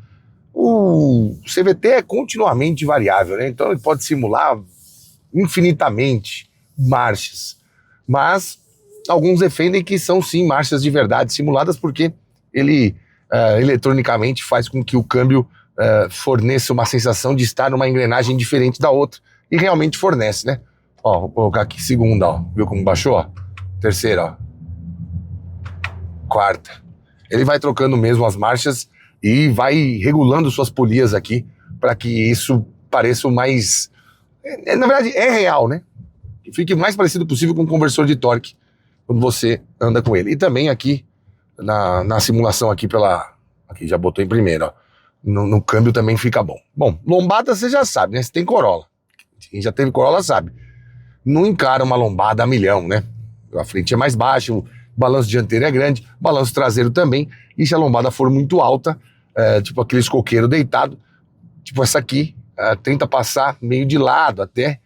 o CVT é continuamente variável, né? Então ele pode simular infinitamente marchas. Mas alguns defendem que são sim marchas de verdade simuladas, porque ele eletronicamente faz com que o câmbio forneça uma sensação de estar numa engrenagem diferente da outra. E realmente fornece, né? Ó, vou colocar aqui segunda, ó. Viu como baixou? Ó? Terceira, ó. quarta. Ele vai trocando mesmo as marchas e vai regulando suas polias aqui para que isso pareça o mais... na verdade, é real, né? Que fique o mais parecido possível com um conversor de torque quando você anda com ele. E também aqui, na simulação aqui aqui, já botou em primeiro, ó. No câmbio também fica bom. Bom, lombada você já sabe, né? Você tem Corolla. Quem já teve Corolla sabe. Não encara uma lombada a milhão, né? A frente é mais baixa, o balanço dianteiro é grande, o balanço traseiro também. E se a lombada for muito alta, tipo aquele coqueiro deitado, tipo essa aqui, tenta passar meio de lado até,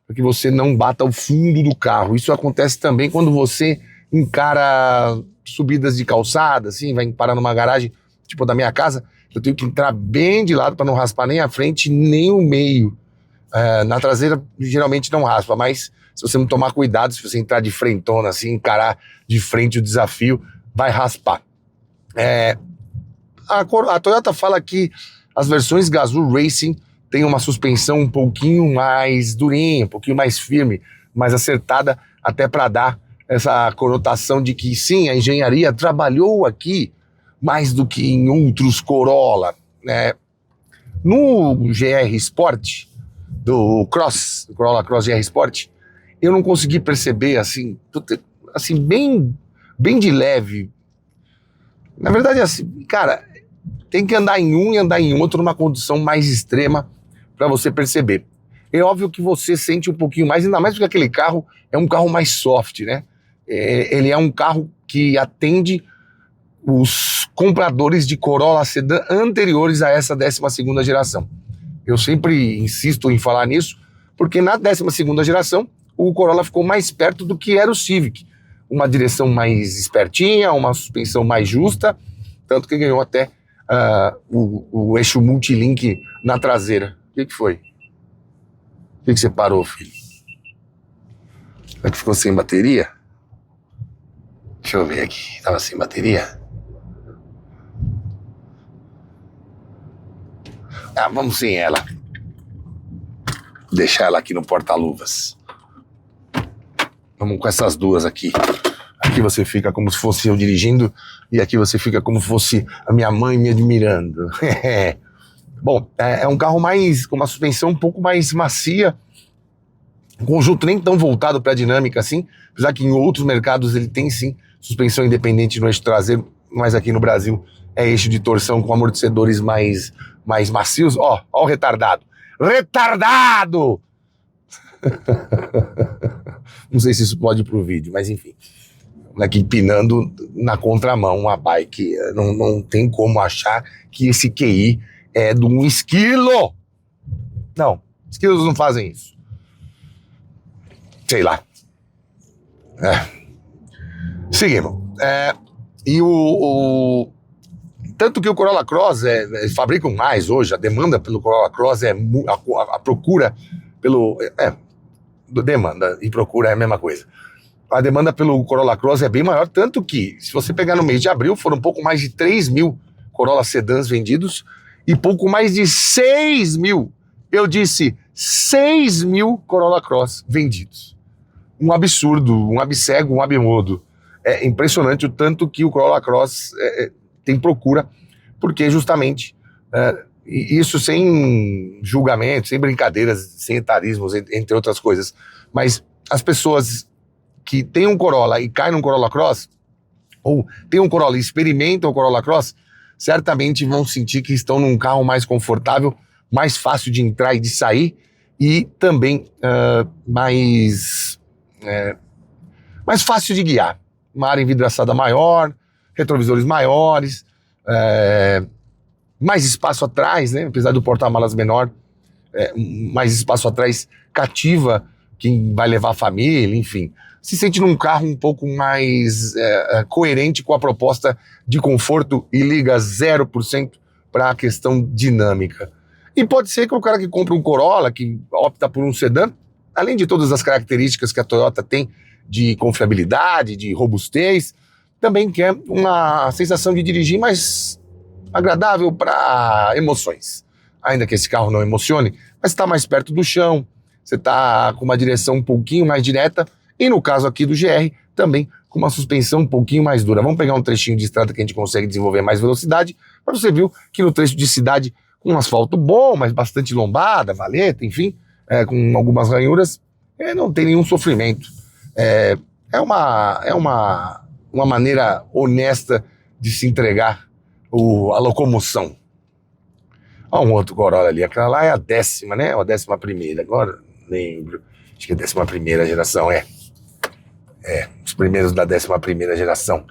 para que você não bata o fundo do carro. Isso acontece também quando você encara subidas de calçada, assim, vai parar numa garagem, tipo da minha casa, eu tenho que entrar bem de lado para não raspar nem a frente, nem o meio. Na traseira, geralmente não raspa, mas se você não tomar cuidado, se você entrar de frentona, assim, encarar de frente o desafio, vai raspar. A Toyota fala que as versões Gazoo Racing têm uma suspensão um pouquinho mais durinha, um pouquinho mais firme, mais acertada, até para dar essa conotação de que sim, a engenharia trabalhou aqui mais do que em outros Corolla, né? No GR Sport, do Corolla Cross GR Sport, eu não consegui perceber, assim bem de leve. Na verdade, assim, cara, tem que andar em um e andar em outro numa condição mais extrema para você perceber. É óbvio que você sente um pouquinho mais, ainda mais porque aquele carro é um carro mais soft, né? Ele é um carro que atende os compradores de Corolla Sedan anteriores a essa 12ª geração. Eu sempre insisto em falar nisso, porque na 12ª geração o Corolla ficou mais perto do que era o Civic. Uma direção mais espertinha, uma suspensão mais justa, tanto que ganhou até o eixo multilink na traseira. O que foi? O que você parou, filho? É que ficou sem bateria? Deixa eu ver aqui. Tava sem bateria? Vamos sem ela. Deixar ela aqui no porta-luvas. Vamos com essas duas aqui. Aqui você fica como se fosse eu dirigindo e aqui você fica como se fosse a minha mãe me admirando. Bom, é um carro com uma suspensão um pouco mais macia, um conjunto nem tão voltado para a dinâmica assim, apesar que em outros mercados ele tem sim suspensão independente no eixo traseiro, mas aqui no Brasil é eixo de torção com amortecedores mais macios. Ó o retardado. Retardado! Não sei se isso pode ir pro vídeo, mas enfim. Aqui empinando na contramão uma bike. Não tem como achar que esse QI é de um esquilo. Não, esquilos não fazem isso. Sei lá. Seguimos. E tanto que o Corolla Cross fabricam mais hoje, a demanda pelo Corolla Cross a procura pelo... demanda e procura é a mesma coisa. A demanda pelo Corolla Cross é bem maior, tanto que, se você pegar no mês de abril, foram um pouco mais de 3 mil Corolla Sedans vendidos e pouco mais de 6 mil, eu disse 6 mil Corolla Cross vendidos. Um absurdo, um abcego, um abimodo. É impressionante o tanto que o Corolla Cross tem procura, porque justamente, isso sem julgamento, sem brincadeiras, sem etarismos, entre outras coisas, mas as pessoas que têm um Corolla e caem num Corolla Cross, ou têm um Corolla e experimentam o Corolla Cross, certamente vão sentir que estão num carro mais confortável, mais fácil de entrar e de sair, e também mais fácil de guiar. Uma área envidraçada maior, retrovisores maiores, mais espaço atrás, né? Apesar do porta-malas menor, mais espaço atrás cativa quem vai levar a família, enfim. Se sente num carro um pouco mais coerente com a proposta de conforto e liga 0% para a questão dinâmica. E pode ser que o cara que compra um Corolla, que opta por um sedã, além de todas as características que a Toyota tem de confiabilidade, de robustez, também quer uma sensação de dirigir mais agradável para emoções. Ainda que esse carro não emocione, mas está mais perto do chão, você está com uma direção um pouquinho mais direta, e no caso aqui do GR, também com uma suspensão um pouquinho mais dura. Vamos pegar um trechinho de estrada que a gente consegue desenvolver mais velocidade, para você ver que no trecho de cidade, com um asfalto bom, mas bastante lombada, valeta, enfim, com algumas ranhuras, não tem nenhum sofrimento. É uma maneira honesta de se entregar a locomoção. Olha um outro Corolla ali, aquela lá é a 10ª, né? Ou a 11ª, agora lembro. Acho que é a 11ª geração, os primeiros da 11ª geração.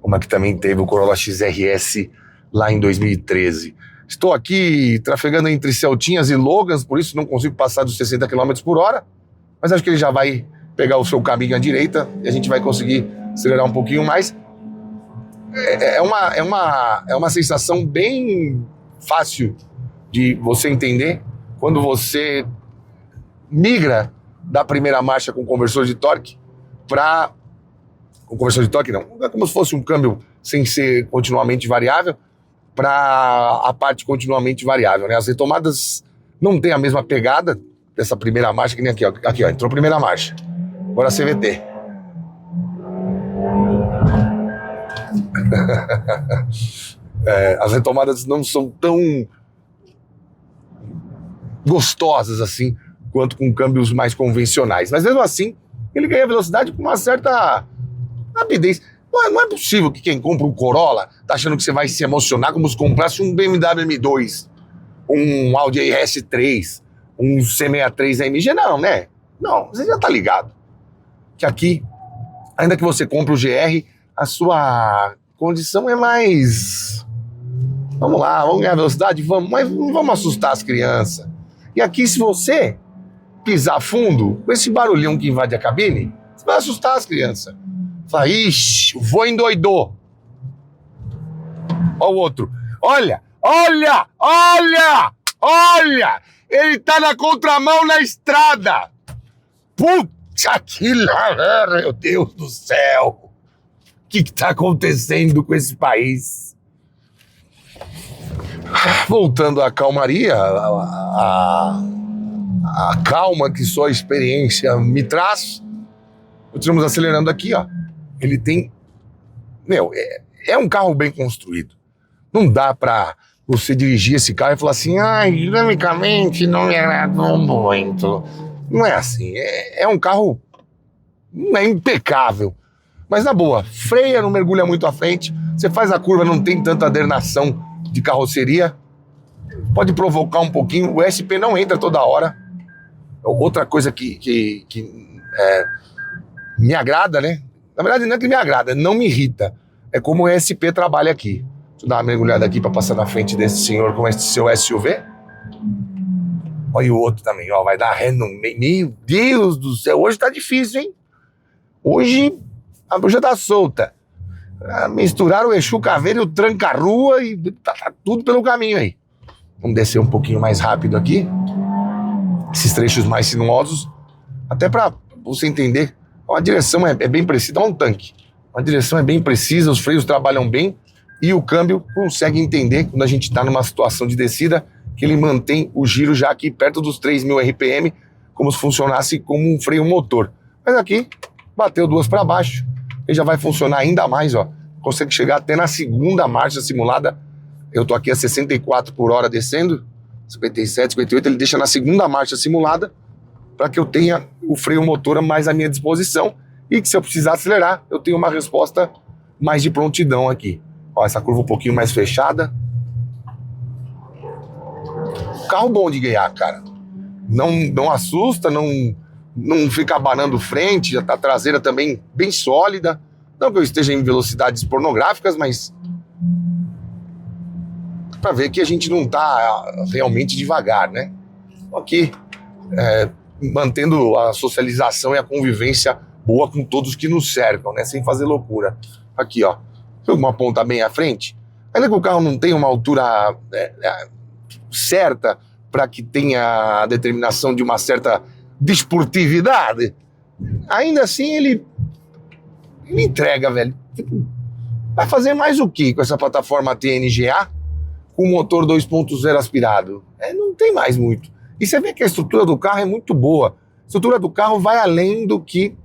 Uma que também teve o Corolla XRS lá em 2013. Estou aqui trafegando entre Celtinhas e Logans, por isso não consigo passar dos 60 km por hora, mas acho que ele já vai pegar o seu caminho à direita e a gente vai conseguir acelerar um pouquinho mais. É uma sensação bem fácil de você entender quando você migra da primeira marcha com conversor de torque para... Com conversor de torque não, é como se fosse um câmbio sem ser continuamente variável para a parte continuamente variável, né? As retomadas não tem a mesma pegada dessa primeira marcha que nem aqui, ó. Aqui, ó, entrou a primeira marcha. Agora a CVT. As retomadas não são tão gostosas assim quanto com câmbios mais convencionais, mas mesmo assim ele ganha velocidade com uma certa rapidez. Não é possível que quem compra um Corolla tá achando que você vai se emocionar como se comprasse um BMW M2, um Audi RS3, um C63 AMG. Não, né? Não, você já tá ligado que aqui, ainda que você compre o GR, a sua condição é mais... Vamos lá, vamos ganhar velocidade? Vamos, mas não vamos assustar as crianças. E aqui, se você pisar fundo, com esse barulhão que invade a cabine, você vai assustar as crianças. Fala, ixi, o vô endoidou. Olha o outro. Olha, olha, olha, olha! Ele tá na contramão na estrada. Puta que lá, meu Deus do céu. O que tá acontecendo com esse país? Voltando à calmaria, a calma que só a experiência me traz, continuamos acelerando aqui, ó. Ele tem... é um carro bem construído. Não dá pra você dirigir esse carro e falar assim, dinamicamente não me agradou muito. Não é assim. É um carro... Não é impecável. Mas na boa, freia, não mergulha muito à frente, você faz a curva, não tem tanta adernação de carroceria, pode provocar um pouquinho, o SP não entra toda hora. Outra coisa que me agrada, né? Na verdade não é que me agrada, não me irrita, é como o SP trabalha aqui. Deixa eu dar uma mergulhada aqui para passar na frente desse senhor com esse seu SUV. Olha o outro também, ó, vai dar ré no meio. Meu Deus do céu, hoje tá difícil, hein? Hoje a bruxa tá solta. Misturaram o Exu Caveira e o Tranca-Rua e tá tudo pelo caminho aí. Vamos descer um pouquinho mais rápido aqui. Esses trechos mais sinuosos. Até para você entender. A direção é bem precisa. Dá um tanque. A direção é bem precisa, os freios trabalham bem e o câmbio consegue entender quando a gente está numa situação de descida que ele mantém o giro já aqui perto dos 3.000 RPM, como se funcionasse como um freio motor. Mas aqui, bateu duas para baixo. Ele já vai funcionar ainda mais, ó. Consegue chegar até na segunda marcha simulada. Eu tô aqui a 64 por hora descendo, 57, 58, ele deixa na segunda marcha simulada para que eu tenha o freio motor mais à minha disposição e que se eu precisar acelerar, eu tenho uma resposta mais de prontidão aqui. Ó, essa curva um pouquinho mais fechada. Carro bom de guiar, cara. Não assusta, não fica abanando frente, a traseira também bem sólida. Não que eu esteja em velocidades pornográficas, mas para ver que a gente não tá realmente devagar, né? Aqui, mantendo a socialização e a convivência boa com todos que nos cercam, né? Sem fazer loucura. Aqui, ó. Uma ponta bem à frente. Ainda que o carro não tenha uma altura certa para que tenha a determinação de uma certa desportividade, ainda assim ele entrega, velho. Vai fazer mais o que com essa plataforma TNGA com motor 2.0 aspirado? Não tem mais muito. E você vê que a estrutura do carro é muito boa. A estrutura do carro vai além do que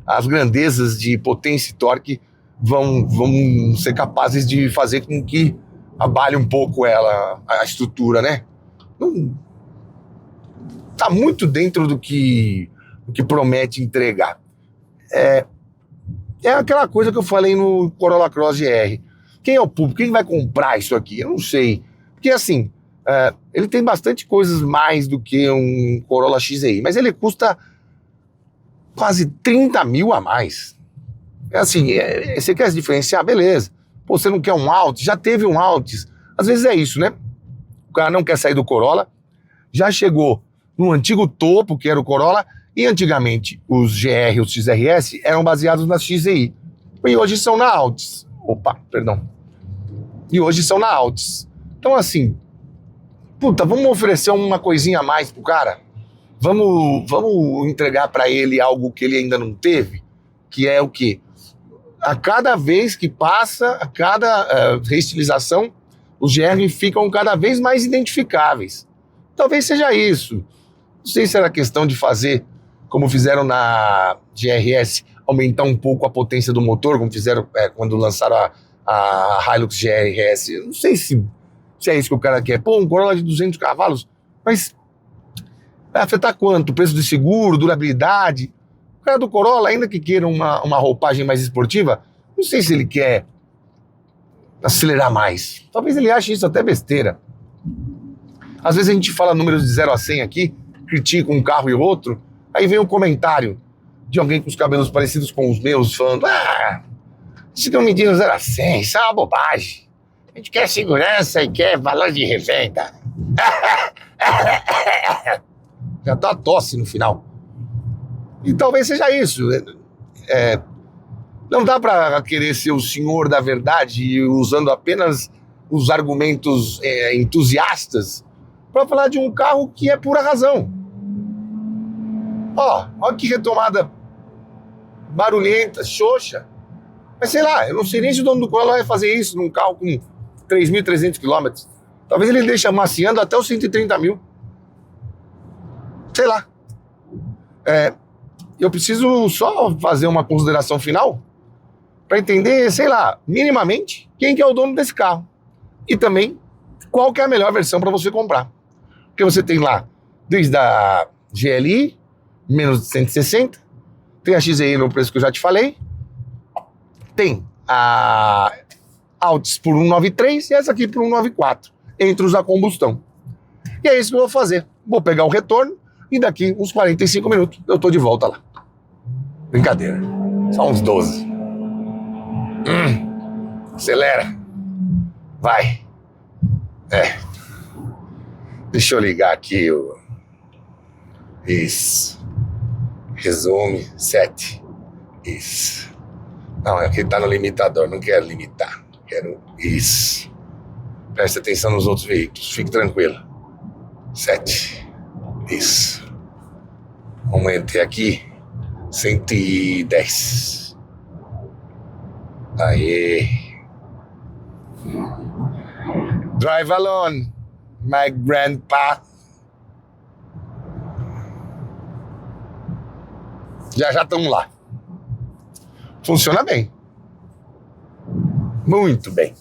as grandezas de potência e torque vão ser capazes de fazer com que abale um pouco a estrutura, né? Não, tá muito dentro do que promete entregar. É aquela coisa que eu falei no Corolla Cross GR. Quem é o público? Quem vai comprar isso aqui? Eu não sei. Porque assim, ele tem bastante coisas mais do que um Corolla XEI, mas ele custa quase 30 mil a mais. Assim, você quer se diferenciar? Beleza. Pô, você não quer um Altis? Já teve um Altis. Às vezes é isso, né? O cara não quer sair do Corolla, já chegou no antigo topo, que era o Corolla, e antigamente os GR e os XRS eram baseados na XEI. E hoje são na Altis. E hoje são na Altis. Então assim, puta, vamos oferecer uma coisinha a mais pro cara? Vamos entregar para ele algo que ele ainda não teve? Que é o quê? A cada vez que passa, a cada reestilização, os GR ficam cada vez mais identificáveis. Talvez seja isso. Não sei se era questão de fazer, como fizeram na GRS, aumentar um pouco a potência do motor, como fizeram quando lançaram a Hilux GRS. Não sei se é isso que o cara quer. Pô, um Corolla de 200 cavalos, mas vai afetar quanto? O preço de seguro, durabilidade? O cara do Corolla, ainda que queira uma roupagem mais esportiva, não sei se ele quer acelerar mais. Talvez ele ache isso até besteira. Às vezes a gente fala números de 0 a 100 aqui, critica um carro e outro, aí vem um comentário de alguém com os cabelos parecidos com os meus, falando: isso que eu medindo 0 a 100, isso é uma bobagem. A gente quer segurança e quer valor de revenda. Já tá a tosse no final. E talvez seja isso. Não dá para querer ser o senhor da verdade usando apenas os argumentos entusiastas para falar de um carro que é pura razão. Ó que retomada barulhenta, xoxa. Mas sei lá, eu não sei nem se o dono do Corolla vai fazer isso num carro com 3.300 km. Talvez ele deixe amaciando até os 130 mil. Sei lá. Eu preciso só fazer uma consideração final para entender, sei lá, minimamente, quem que é o dono desse carro. E também, qual que é a melhor versão para você comprar. Porque você tem lá, desde a GLI, menos de 160, tem a XEI no preço que eu já te falei, tem a Altis por 193 e essa aqui por 194, entre os a combustão. E é isso que eu vou fazer. Vou pegar o retorno e daqui uns 45 minutos eu tô de volta lá. Brincadeira. Só uns 12. Acelera. Vai. Deixa eu ligar aqui Isso. Resume 7. Isso. Não, aqui tá no limitador. Não quero limitar. Quero isso. Preste atenção nos outros veículos. Fique tranquilo. 7. Isso. Aumentei aqui. 110. Aê. Drive alone, my grandpa. Já estamos lá. Funciona bem. Muito bem.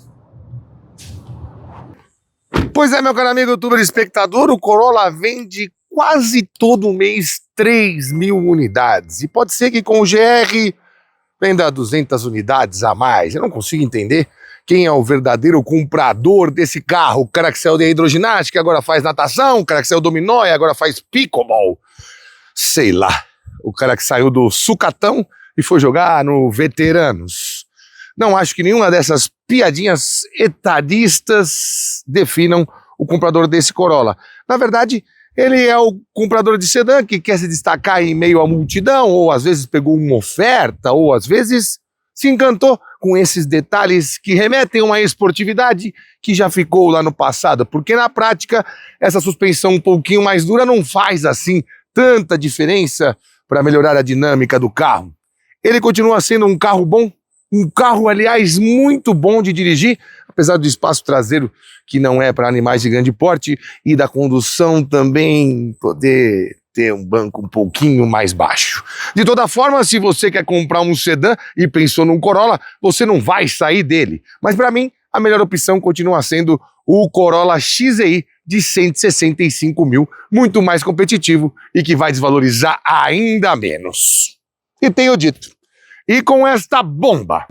Pois é, meu caro amigo youtuber espectador, o Corolla vende quase todo mês 3.000 unidades. E pode ser que com o GR venda 200 unidades a mais. Eu não consigo entender quem é o verdadeiro comprador desse carro. O cara que saiu de hidroginástica, agora faz natação. O cara que saiu do dominó e agora faz pickleball. Sei lá. O cara que saiu do sucatão e foi jogar no veteranos. Não acho que nenhuma dessas piadinhas etadistas definam o comprador desse Corolla. Na verdade, ele é o comprador de sedã que quer se destacar em meio à multidão, ou às vezes pegou uma oferta, ou às vezes se encantou com esses detalhes que remetem a uma esportividade que já ficou lá no passado, porque na prática essa suspensão um pouquinho mais dura não faz assim tanta diferença para melhorar a dinâmica do carro. Ele continua sendo um carro bom, um carro, aliás, muito bom de dirigir, apesar do espaço traseiro que não é para animais de grande porte e da condução também poder ter um banco um pouquinho mais baixo. De toda forma, se você quer comprar um sedã e pensou num Corolla, você não vai sair dele. Mas para mim, a melhor opção continua sendo o Corolla XEI de 165 mil, muito mais competitivo e que vai desvalorizar ainda menos. E tenho dito. E com esta bomba...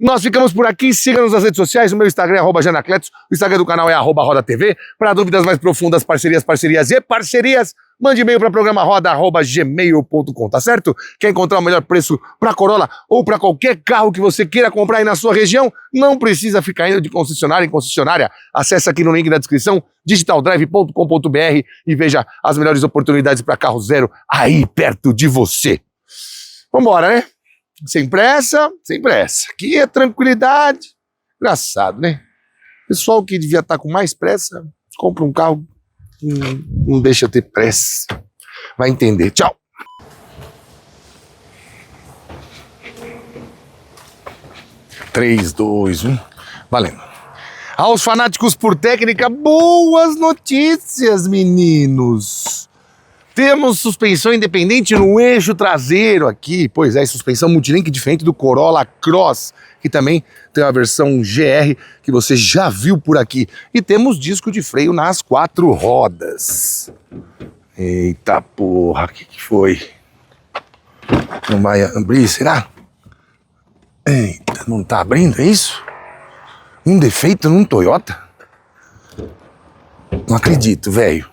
Nós ficamos por aqui, siga-nos nas redes sociais, o meu Instagram é @janacletos, o Instagram do canal é @rodatv. Para dúvidas mais profundas, parcerias, mande e-mail para programaroda@gmail.com, tá certo? Quer encontrar o melhor preço para Corolla ou para qualquer carro que você queira comprar aí na sua região? Não precisa ficar indo de concessionária em concessionária. Acesse aqui no link da descrição, digitaldrive.com.br e veja as melhores oportunidades para carro zero aí perto de você. Vambora, né? Sem pressa, sem pressa. Aqui é tranquilidade. Engraçado, né? Pessoal que devia estar com mais pressa, compra um carro que não deixa eu ter pressa. Vai entender. Tchau. Três, dois, um. Valendo. Aos fanáticos por técnica, boas notícias, meninos. Temos suspensão independente no eixo traseiro aqui, pois é, suspensão multilink diferente do Corolla Cross, que também tem a versão GR que você já viu por aqui. E temos disco de freio nas 4 rodas. Eita porra, o que foi? Não vai abrir, será? Eita, não tá abrindo, é isso? Um defeito num Toyota? Não acredito, velho.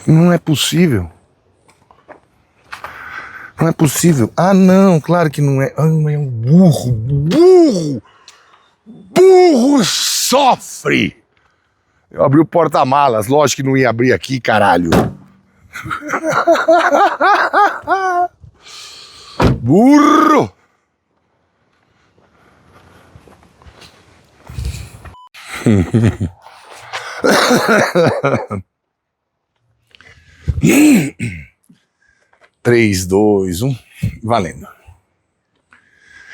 Não é possível. Não é possível. Ah, não, claro que não é. Ah, é um burro. Burro! Burro sofre! Eu abri o porta-malas, lógico que não ia abrir aqui, caralho. Burro! Três, dois, um, valendo.